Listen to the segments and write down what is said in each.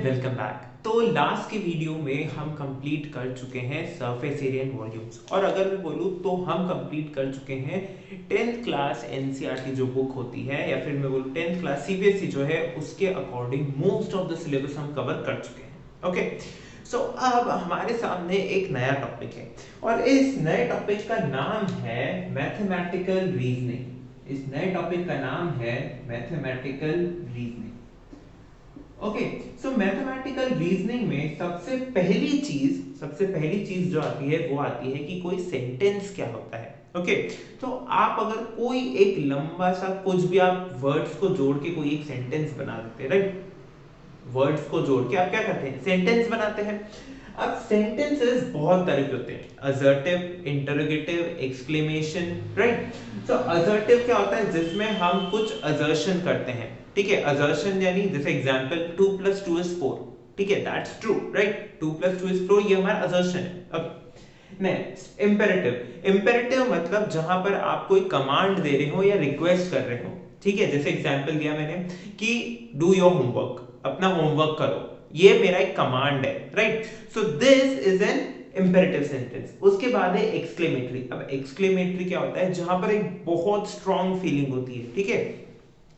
Welcome back. तो last के video में हम कंप्लीट कर चुके हैं सरफेस एरिया एंड वॉल्यूम्स, और अगर मैं बोलूँ तो हम कंप्लीट कर चुके हैं 10th क्लास एनसीईआरटी जो बुक होती है, या फिर मैं बोलूँ 10th क्लास सीबीएसई जो है उसके according most of the syllabus हम कवर कर चुके हैं। ओके, सो अब हमारे सामने एक नया टॉपिक है और इस नए टॉपिक का नाम है मैथमेटिकल रीजनिंग। इस नए टॉपिक का नाम है मैथमेटिकल रीजनिंग। ओके, सो मैथमेटिकल रीजनिंग में सबसे पहली चीज जो आती है वो आती है कि कोई सेंटेंस क्या होता है। ओके, तो आप अगर कोई एक लंबा सा कुछ भी आप वर्ड्स को जोड़ के कोई एक सेंटेंस बना देते हैं, राइट। वर्ड्स को जोड़ के आप क्या करते हैं, सेंटेंस बनाते हैं। अब सेंटेंसेस बहुत तरह के होते हैं, असर्टिव, इंटरोगेटिव, एक्सक्लेमेशन, राइट। सो असर्टिव क्या होता है, जिसमें हम कुछ असर्शन करते हैं, ठीक है। असर्शन यानी जैसे एग्जांपल 2 + 2 = 4, ठीक है, दैट्स ट्रू, राइट। 2 + 2 = 4, ये हमारा असर्शन है। अब नेक्स्ट इंपेरेटिव। इंपेरेटिव मतलब जहां पर आप कोई कमांड दे रहे हो या रिक्वेस्ट कर रहे हो, ठीक है। जैसे एग्जांपल दिया मैंने कि डू योर होमवर्क, अपना होमवर्क करो, ये मेरा एक कमांड है, right. So this is an imperative sentence. उसके बाद है एक्सक्लेमेटरी। अब एक्सक्लेमेटरी क्या होता है, जहां पर एक बहुत स्ट्रॉन्ग फीलिंग होती है, ठीक है।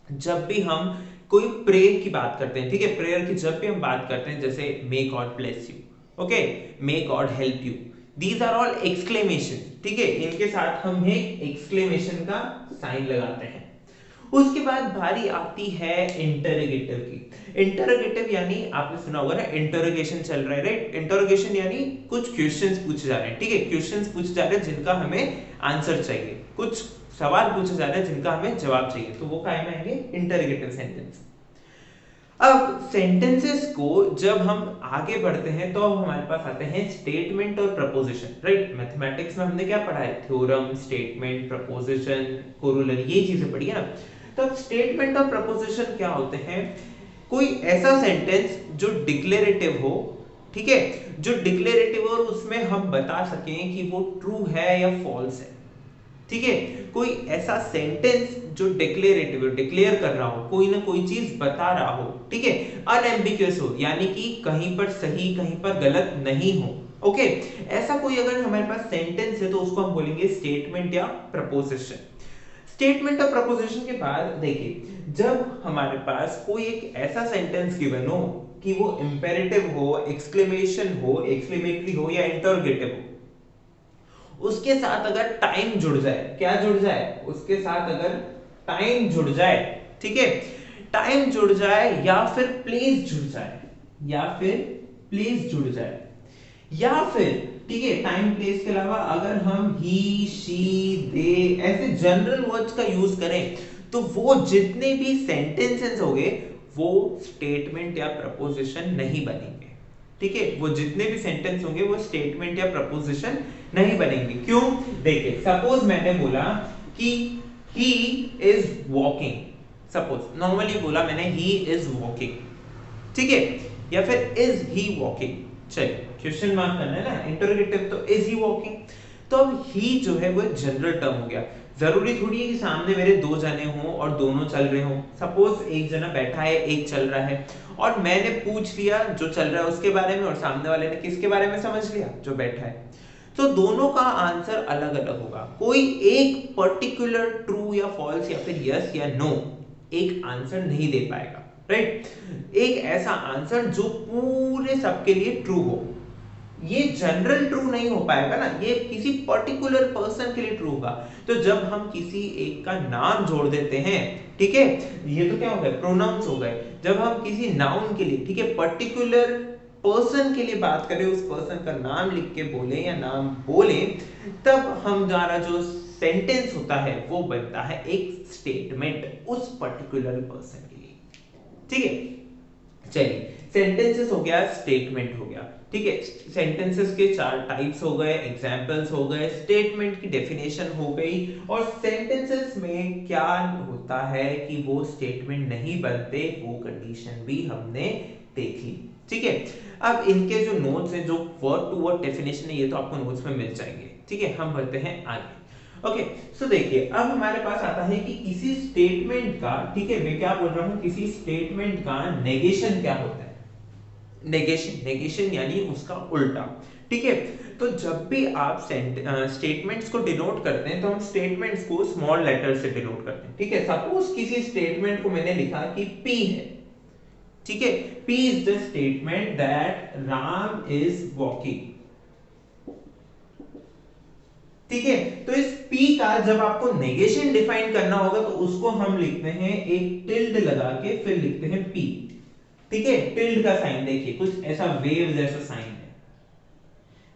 जब भी हम कोई प्रेयर की बात करते हैं, ठीक है, प्रेयर की जब भी हम बात करते हैं, जैसे may God bless you, okay, may God help you, these are all exclamation, ठीक है। इनके साथ हम एक एक्सक्लेमेशन का साइन लगाते हैं। उसके बाद बारी आती है इंटरोगेटिव की। इंटरोगेटिव यानी आपने सुना होगा ना, इंटरोगेशन चल रहा है, राइट। इंटरोगेशन यानी कुछ क्वेश्चंस पूछे जा रहे हैं, ठीक है, क्वेश्चंस पूछे जा रहे हैं जिनका हमें आंसर चाहिए, कुछ सवाल पूछे जा रहे हैं जिनका हमें जवाब चाहिए, तो वो काय में आएंगे, इंटरोगेटिव सेंटेंस। अब सेंटेंसेस को जब हम आगे बढ़ते हैं तो अब हमारे पास आते हैं स्टेटमेंट और प्रपोजिशन, राइट। मैथमेटिक्स में हमने क्या पढ़ा है, थ्योरम, स्टेटमेंट, प्रपोजिशन, कोरोलरी, ये चीजें पढ़ी है ना। तो अब स्टेटमेंट और प्रपोजिशन क्या होते हैं, कोई ऐसा सेंटेंस जो डिक्लेरेटिव हो, ठीक है, जो डिक्लेरेटिव और उसमें हम बता सकें कि वो ट्रू है या फॉल्स है, ठीक है। कोई ऐसा सेंटेंस जो डिक्लेरेटिव हो, डिक्लेयर कर रहा हो, कोई ना कोई चीज बता रहा हो, ठीक है, अनएम्बिग्युअस हो, यानी कि कहीं पर सही कहीं पर गलत नहीं हो। ओके, ऐसा कोई अगर हमारे पास सेंटेंस है तो उसको हम बोलेंगे स्टेटमेंट या प्रपोजिशन। स्टेटमेंट और प्रपोजिशन के बाद देखिए, जब हमारे पास कोई एक ऐसा सेंटेंस गिवन हो कि वो इंपेरेटिव हो, एक्सक्लेमेशन हो, एक्सक्लेमेटरी हो या इंटरोगेटिव हो, उसके साथ अगर टाइम जुड़ जाए, क्या जुड़ जाए, उसके साथ अगर टाइम जुड़ जाए, ठीक है, टाइम जुड़ जाए या फिर प्लेस जुड़ जाए, या फिर प्लेस जुड़ जाए, या फिर, ठीक है, टाइम प्लेस के अलावा अगर हम ही, शी, दे ऐसे जनरल वर्ड्स का यूज करें, तो वो जितने भी सेंटेंसेस होंगे वो स्टेटमेंट या प्रपोजिशन नहीं बनेंगे, ठीक है। वो जितने भी सेंटेंस होंगे वो स्टेटमेंट या प्रपोजिशन नहीं बनेंगे। क्यों, देखिए, सपोज मैंने बोला कि he is walking, suppose normally बोला मैंने ही इज वॉकिंग, ठीक है, या फिर इज ही वॉकिंग, चलिए क्वेश्चन मार्क करना है ना, इंटरोगेटिव, तो इज ही वॉकिंग। तो अब ही जो है वो जनरल टर्म हो गया। जरूरी थोड़ी है कि सामने मेरे दो जने हों और दोनों चल रहे हों। सपोज एक जना बैठा है, एक चल रहा है, और मैंने पूछ लिया जो चल रहा है उसके बारे में, और सामने वाले ने किसके बारे में समझ लिया, जो बैठा है, तो दोनों का आंसर अलग अलग होगा। कोई एक पर्टिकुलर ट्रू या फॉल्स या फिर यस या नो एक आंसर नहीं दे पाएगा, राइट। एक ऐसा आंसर जो पूरे सबके लिए ट्रू हो, ये जनरल ट्रू नहीं हो पाएगा ना, ये किसी पर्टिकुलर पर्सन के लिए ट्रू होगा। तो जब हम किसी एक का नाम जोड़ देते हैं, ठीक है, ये तो क्या हो गए, प्रोनाउंस हो गए। जब हम किसी नाउन के लिए, ठीक है, पर्टिकुलर पर्सन के लिए बात करें, उस पर्सन का नाम लिख के बोले या नाम बोले, तब हमारा जो सेंटेंस होता है वो बनता है एक स्टेटमेंट उस पर्टिकुलर पर्सन के लिए, ठीक है। चलिए, सेंटेंसेस हो गया, स्टेटमेंट हो गया, ठीक है। सेंटेंसेस के चार टाइप्स हो गए, एग्जांपल्स हो गए, स्टेटमेंट की डेफिनेशन हो गई, और सेंटेंसेस में क्या होता है कि वो स्टेटमेंट नहीं बनते, वो कंडीशन भी हमने देख ली, ठीक है। अब इनके जो नोट्स हैं, जो वर्ड टू वर्ड डेफिनेशन है, ये तो आपको नोट्स में मिल जाएंगे, ठीक है। हम बढ़ते हैं आगे। ओके, सो देखिए, अब हमारे पास आता है कि किसी स्टेटमेंट का, ठीक है, मैं क्या बोल रहा हूं, किसी स्टेटमेंट का नेगेशन क्या होता है, नेगेशन, नेगेशन यानी उसका उल्टा। ठीक है, तो जब भी आप स्टेटमेंट्स को डिनोट करते हैं तो हम स्टेटमेंट्स को स्मॉल लेटर से डिनोट करते हैं। ठीक है, सपोज किसी स्टेटमेंट को मैंने लिखा कि P है। ठीक है, P is the statement that Ram is walking. ठीक है, तो इस P का जब आपको नेगेशन डिफाइन करना होगा तो उसको हम लिखते हैं एक टिल्ड लगा के, फिर लिखते हैं P। ठीक है, टिल्ड का साइन देखिए कुछ ऐसा वेव जैसा साइन है,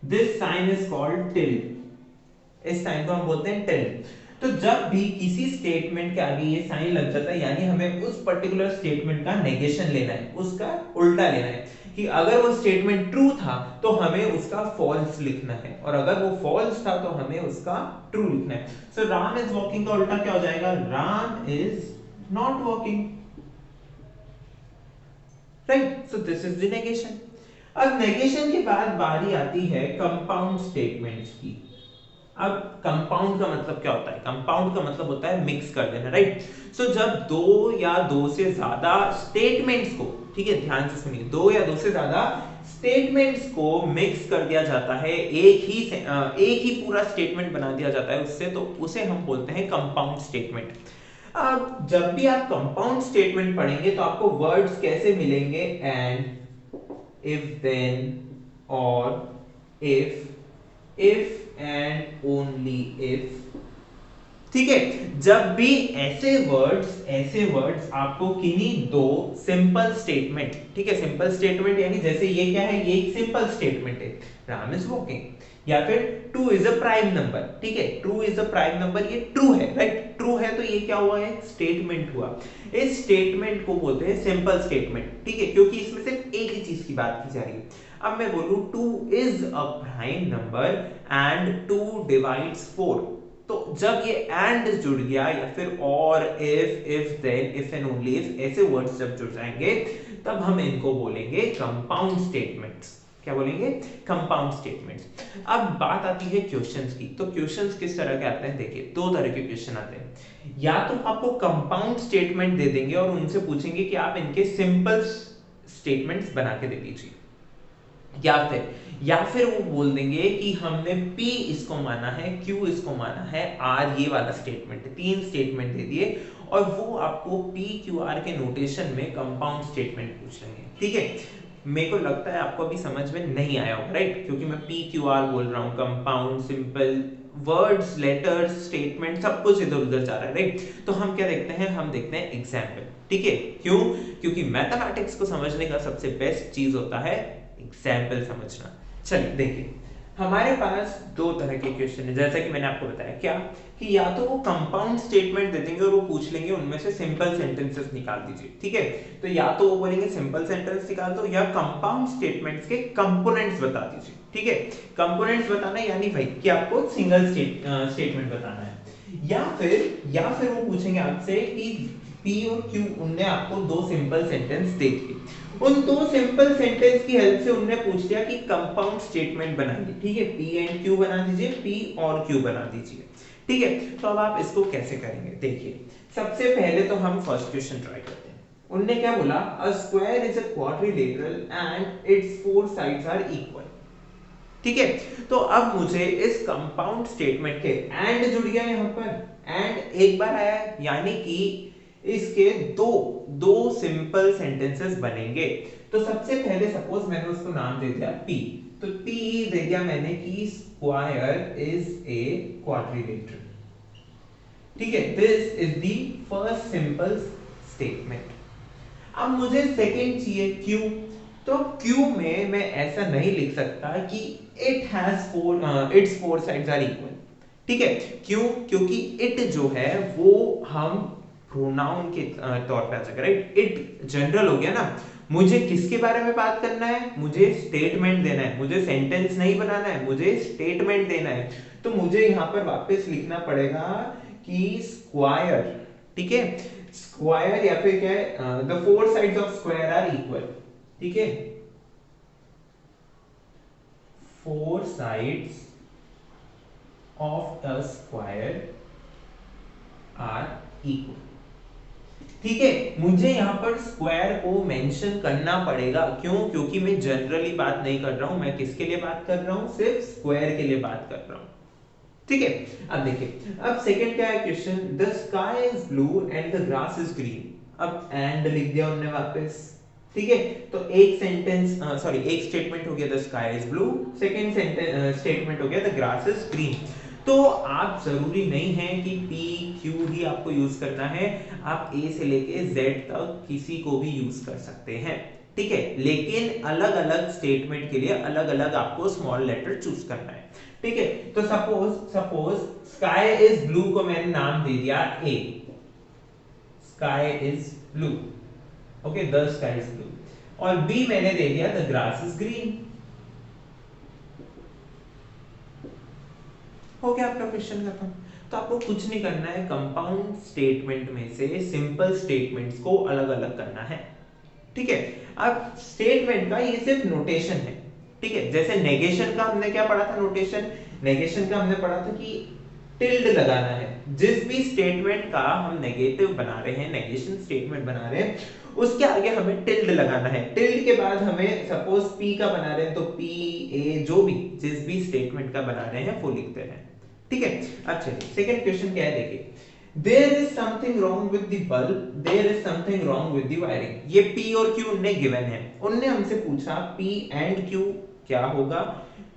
this sign is called tilde. इस साइन को हम बोलते हैं टिल्ड। तो जब भी किसी स्टेटमेंट के आगे ये साइन लग जाता है यानी हमें उस पर्टिकुलर स्टेटमेंट का नेगेशन लेना है, उसका उल्टा लेना है, कि अगर वो स्टेटमेंट ट्रू था तो हमें उसका फॉल्स लिखना है, और अगर वो फॉल्स था तो हमें उसका ट्रू लिखना है। सो राम इज वॉकिंग का उल्टा क्या हो जाएगा, Ram is not walking. Right, so this is the negation. अब नेगेशन के बाद बारी आती है कंपाउंड स्टेटमेंट्स की। अब कंपाउंड का मतलब क्या होता है, कंपाउंड का मतलब होता है मिक्स कर देना। राइट, सो जब दो या दो से ज्यादा स्टेटमेंट्स को, ठीक है ध्यान से सुनिए, दो या दो से ज्यादा स्टेटमेंट्स को मिक्स कर दिया जाता है, एक ही पूरा स्टेटमेंट बना दिया जाता है उससे, तो उसे हम बोलते हैं कंपाउंड स्टेटमेंट। अब जब भी आप कंपाउंड स्टेटमेंट पढ़ेंगे तो आपको वर्ड्स कैसे मिलेंगे, and, if then, or if and only if। ठीक है, जब भी ऐसे वर्ड्स आपको किन्हीं दो सिंपल स्टेटमेंट, ठीक है सिंपल स्टेटमेंट यानी जैसे ये क्या है, ये एक सिंपल स्टेटमेंट है, राम इज वॉकिंग, या फिर two is a prime number. ठीक है, true is a prime number, ये ट्रू है। राइट, ट्रू है तो ये क्या हुआ है, स्टेटमेंट हुआ। इस स्टेटमेंट को बोलते हैं सिंपल स्टेटमेंट। ठीक है, क्योंकि इसमें सिर्फ एक ही चीज की बात की जा रही है। अब मैं बोलूं two is a prime number and to divides 4, तो जब ये एंड जुड़ गया या फिर और, if then, if and only if, ऐसे वर्ड्स जब जुड़ जाएंगे तब हम इनको बोलेंगे कंपाउंड स्टेटमेंट्स। क्या बोलेंगे, कंपाउंड स्टेटमेंट्स। अब बात आती है क्वेश्चंस की, तो क्वेश्चंस किस तरह के आते हैं, देखिए दो तरह के क्वेश्चन आते हैं। या तो आपको कंपाउंड स्टेटमेंट दे देंगे और उनसे पूछेंगे कि आप इनके सिंपल स्टेटमेंट्स बना के दे दीजिए, या फिर वो बोल देंगे कि हमने P इसको माना है, Q इसको माना है, R ये वाला स्टेटमेंट, तीन स्टेटमेंट दे दिए और वो आपको P Q R के नोटेशन में कंपाउंड स्टेटमेंट पूछ लेंगे। ठीक है, मेरे को लगता है आपको अभी समझ में नहीं आया होगा, राइट, क्योंकि मैं P Q R बोल रहा हूँ, compound, simple, words, letters, statement, सब कुछ इधर उधर जा रहा है। राइट, तो हम क्या देखते हैं, हम देखते हैं एग्जाम्पल। ठीक है, क्यों, क्योंकि मैथमेटिक्स को समझने का सबसे बेस्ट चीज होता है एग्जाम्पल समझना। चलिए देखिए, हमारे पास दो तरह के क्वेश्चन है, जैसा कि मैंने आपको बताया क्या, कि या तो वो कंपाउंड स्टेटमेंट दे देंगे और वो पूछ लेंगे उनमें से सिंपल सेंटेंसेस निकाल दीजिए। ठीक है, तो या तो वो बोलेंगे सिंपल सेंटेंस निकाल दो, या कंपाउंड स्टेटमेंट्स के कंपोनेंट्स बता दीजिए। ठीक है, कंपोनेंट्स बताना यानी भाई कि आपको सिंगल स्टेटमेंट बताना है, या फिर वो पूछेंगे आपसे कि P और Q, उनने आपको दो सिंपल सेंटेंस दे दिए, उन दो सिंपल सेंटेंस की हेल्प से उन्होंने पूछ लिया कि कंपाउंड स्टेटमेंट बनाइए। ठीक है, P एंड Q बना दीजिए, P और Q बना दीजिए। ठीक है, तो अब आप इसको कैसे करेंगे, देखिए सबसे पहले तो हम फर्स्ट क्वेश्चन ट्राई करते हैं। उनने क्या बोला, a square is a quadrilateral and its four sides are equal. ठीक है, तो अब मुझे इस कंपाउंड स्टेटमेंट के एंड जुड़ गया यहां पर, एंड एक बार आया यानी कि इसके दो दो सिंपल सेंटेंसेस बनेंगे। तो सबसे पहले सपोज मैंने उसको नाम दे दिया P, तो P दे दिया मैंने कि स्क्वायर इज ए क्वाड्रिलेटरल। ठीक है, this is the first simple statement. अब मुझे सेकंड चाहिए Q, तो Q में मैं ऐसा नहीं लिख सकता कि its four sides are equal. ठीक है, क्यों, क्योंकि इट जो है वो हम प्रोनाउन के तौर पे आ जाएगा। राइट, इट जनरल हो गया ना, मुझे किसके बारे में बात करना है, मुझे स्टेटमेंट देना है, मुझे सेंटेंस नहीं बनाना है, मुझे स्टेटमेंट देना है, तो मुझे यहां पर वापस लिखना पड़ेगा कि स्क्वायर। ठीक है, स्क्वायर या फिर क्या है, the four sides of square are equal. ठीक है, four sides of a square are equal. ठीक है, मुझे यहाँ पर स्क्वायर को मेंशन करना पड़ेगा, क्यों? क्योंकि मैं जनरली बात नहीं कर रहा हूं, मैं किसके लिए बात कर रहा हूं? सिर्फ स्क्वायर के लिए बात कर रहा हूं। ठीक है, अब देखिए, अब सेकंड क्या है question, the sky is blue and the grass is green. अब एंड लिख दिया उन्होंने वापस। ठीक है, तो एक सेंटेंस एक स्टेटमेंट हो गया the sky is blue, second statement हो गया द ग्रास इज ग्रीन। तो आप जरूरी नहीं है कि P Q ही आपको यूज करना है, आप A से लेके Z तक किसी को भी यूज कर सकते हैं। ठीक है, लेकिन अलग अलग स्टेटमेंट के लिए अलग अलग आपको स्मॉल लेटर चूज करना है। ठीक है, तो सपोज स्काई इज ब्लू को मैंने नाम दे दिया A, sky is blue, okay, the sky is blue, और B मैंने दे दिया द ग्रास इज ग्रीन। हो गया आपका क्वेश्चन खत्म। तो आपको कुछ नहीं करना है, कंपाउंड स्टेटमेंट में से सिंपल स्टेटमेंट्स को अलग अलग करना है। ठीक है, अब स्टेटमेंट का ये सिर्फ नोटेशन है। ठीक है, जैसे नेगेशन का हमने क्या पढ़ा था, नोटेशन, नेगेशन का हमने पढ़ा था कि टिल्ड लगाना है। जिस भी स्टेटमेंट का हम नेगेटिव बना रहे हैं, नेगेशन स्टेटमेंट बना रहे हैं, उसके आगे हमें टिल्ड लगाना है। टिल्ड के बाद हमें सपोज P का बना रहे हैं तो P A, जो भी जिस भी स्टेटमेंट का बना रहे हैं वो लिखते हैं। ठीक है, अब चलिए सेकंड क्वेश्चन क्या है, देखिए, There is something wrong with the bulb, there is something wrong with the wiring। ये P और Q उन्हें गिवन है, उनने हमसे पूछा P and Q क्या होगा,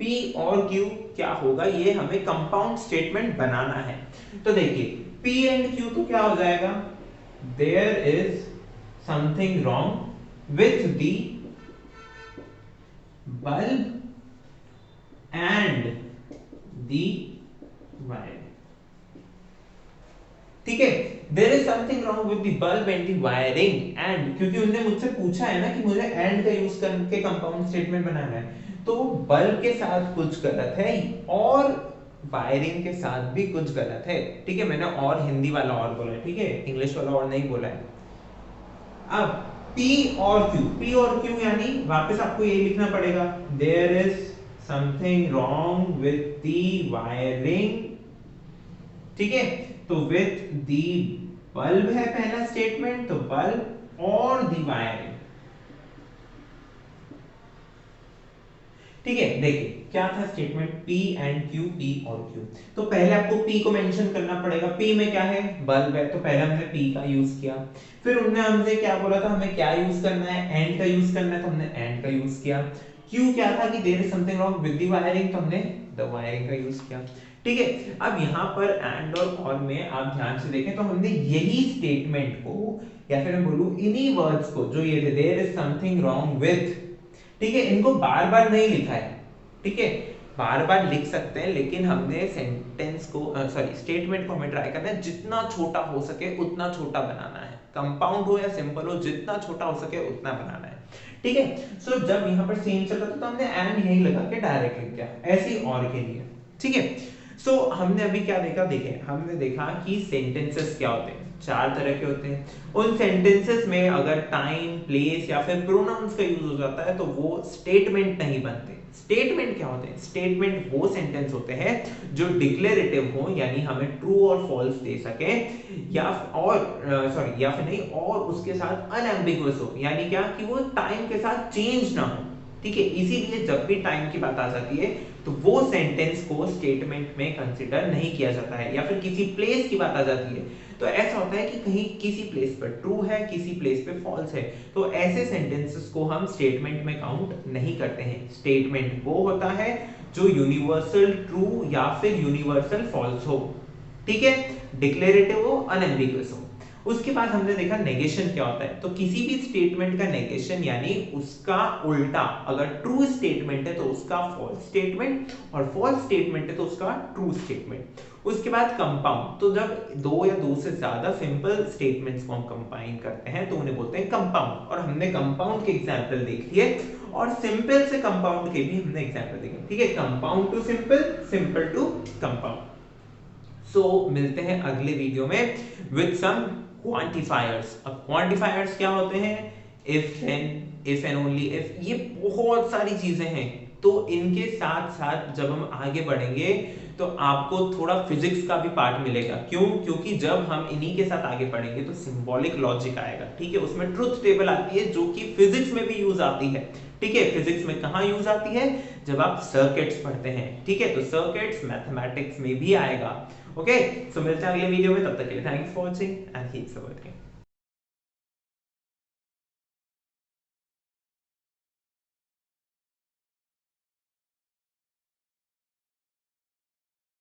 P और Q क्या होगा, ये हमें कंपाउंड स्टेटमेंट बनाना है। तो देखिए P and Q तो क्या हो जाएगा, There is something wrong with the bulb and the wiring। ठीक है, there is something wrong with the bulb and the wiring and, क्योंकि उन्होंने मुझसे पूछा है ना कि मुझे एंड का यूज करके कंपाउंड स्टेटमेंट बनाना है, तो बल्ब के साथ कुछ गलत है और वायरिंग के साथ भी कुछ गलत है। ठीक है, मैंने और हिंदी वाला और बोला है, ठीक है, इंग्लिश वाला और नहीं बोला है। अब P और Q यानी वापस आपको ये लिखना पड़ेगा, there is something wrong with the wiring. ठीक है, तो विथ दी बल्ब है पहला स्टेटमेंट, तो बल्ब और दी वायरिंग। ठीक है, देखिए क्या था statement, P and Q, P और Q। तो पहले आपको P को मेंशन करना पड़ेगा, P में क्या है, बल्ब है, तो पहले हमने P का यूज किया। फिर उन्होंने हमसे क्या बोला था, हमें क्या यूज करना है, एंड का यूज करना है, तो हमने एंड का यूज किया। Q क्या था कि there is something wrong with the wiring, तो हमने द वायरिंग का यूज किया। ठीक है, अब यहाँ पर एंड और में आप ध्यान से देखें तो हमने यही स्टेटमेंट को, या फिर मैं बोलूं इन्हीं वर्ड्स को, जो ये थे there is something wrong with, ठीक है, इनको बार बार नहीं लिखा है। ठीक है, बार बार लिख सकते हैं, लेकिन हमने सेंटेंस को स्टेटमेंट को हमें ट्राई करना है जितना छोटा हो सके उतना छोटा बनाना है, कंपाउंड हो या सिंपल हो, जितना छोटा हो सके उतना बनाना है। ठीक है, सो जब यहाँ पर सेम चल रहा था तो हमने एंड यही लगा के डायरेक्ट लिख दिया, ऐसे और के लिए। ठीक है, सो हमने अभी क्या देखा, देखिए हमने देखा कि सेंटेंसेस क्या होते हैं, चार तरह के होते हैं। उन सेंटेंसेस में अगर टाइम, प्लेस या फिर प्रोनाउंस का यूज हो जाता है तो वो स्टेटमेंट नहीं बनते। स्टेटमेंट क्या होते हैं, स्टेटमेंट वो सेंटेंस होते हैं जो डिक्लेरेटिव हो, यानी हमें ट्रू और फॉल्स दे सके, या फिर नहीं, और उसके साथ अनएम्बिगुअस हो, यानी क्या कि वो टाइम के साथ चेंज ना हो। ठीक है, इसीलिए जब भी टाइम की बात आ जाती है तो वो सेंटेंस को स्टेटमेंट में कंसीडर नहीं किया जाता है। या फिर किसी प्लेस की बात आ जाती है तो ऐसा होता है कि कहीं किसी प्लेस पर ट्रू है, किसी प्लेस पे फॉल्स है, तो ऐसे सेंटेंसेस को हम स्टेटमेंट में काउंट नहीं करते हैं। स्टेटमेंट वो होता है जो यूनिवर्सल ट्रू या फिर यूनिवर्सल फॉल्स हो। ठीक है, डिक्लेरेटिव हो, अनएम्बिगुअस हो। उसके बाद हमने देखा नेगेशन क्या होता है, तो किसी भी स्टेटमेंट का नेगेशन यानी उसका उल्टा, अगर ट्रू स्टेटमेंट है तो उसका फॉल्स स्टेटमेंट, और फॉल्स स्टेटमेंट है तो उसका ट्रू स्टेटमेंट। उसके बाद कंपाउंड, तो जब दो या दो से ज्यादा सिंपल स्टेटमेंट्स को हम कंबाइन करते हैं तो उन्हें बोलते हैं कंपाउंड। और हमने कंपाउंड के एग्जांपल देख लिए और सिंपल से कंपाउंड के भी हमने एग्जांपल देखे। ठीक है, compound to simple, simple to compound. So मिलते हैं अगले वीडियो में विद सम क्वांटिफायर्स। अब क्वांटिफायर्स क्या होते हैं, if, then, if and only if, ये बहुत सारी चीजें हैं। तो इनके साथ साथ जब हम आगे बढ़ेंगे तो आपको थोड़ा फिजिक्स का भी पार्ट मिलेगा। क्यों? क्योंकि जब हम इन्हीं के साथ आगे बढ़ेंगे तो सिंबॉलिक लॉजिक आएगा, ठीक है, उसमें ट्रुथ टेबल आती है जो कि फिजिक्स में भी यूज आती है, ठीक है। फिजिक्स में कहाँ यूज आती है? जब आप सर्किट्स पढ़ते हैं, ठीक है, तो सर्किट्स मैथमेटिक्स में भी आएगा। ओके, सो मिलते हैं अगले वीडियो में, तब तक के लिए thanks for watching and keep supporting.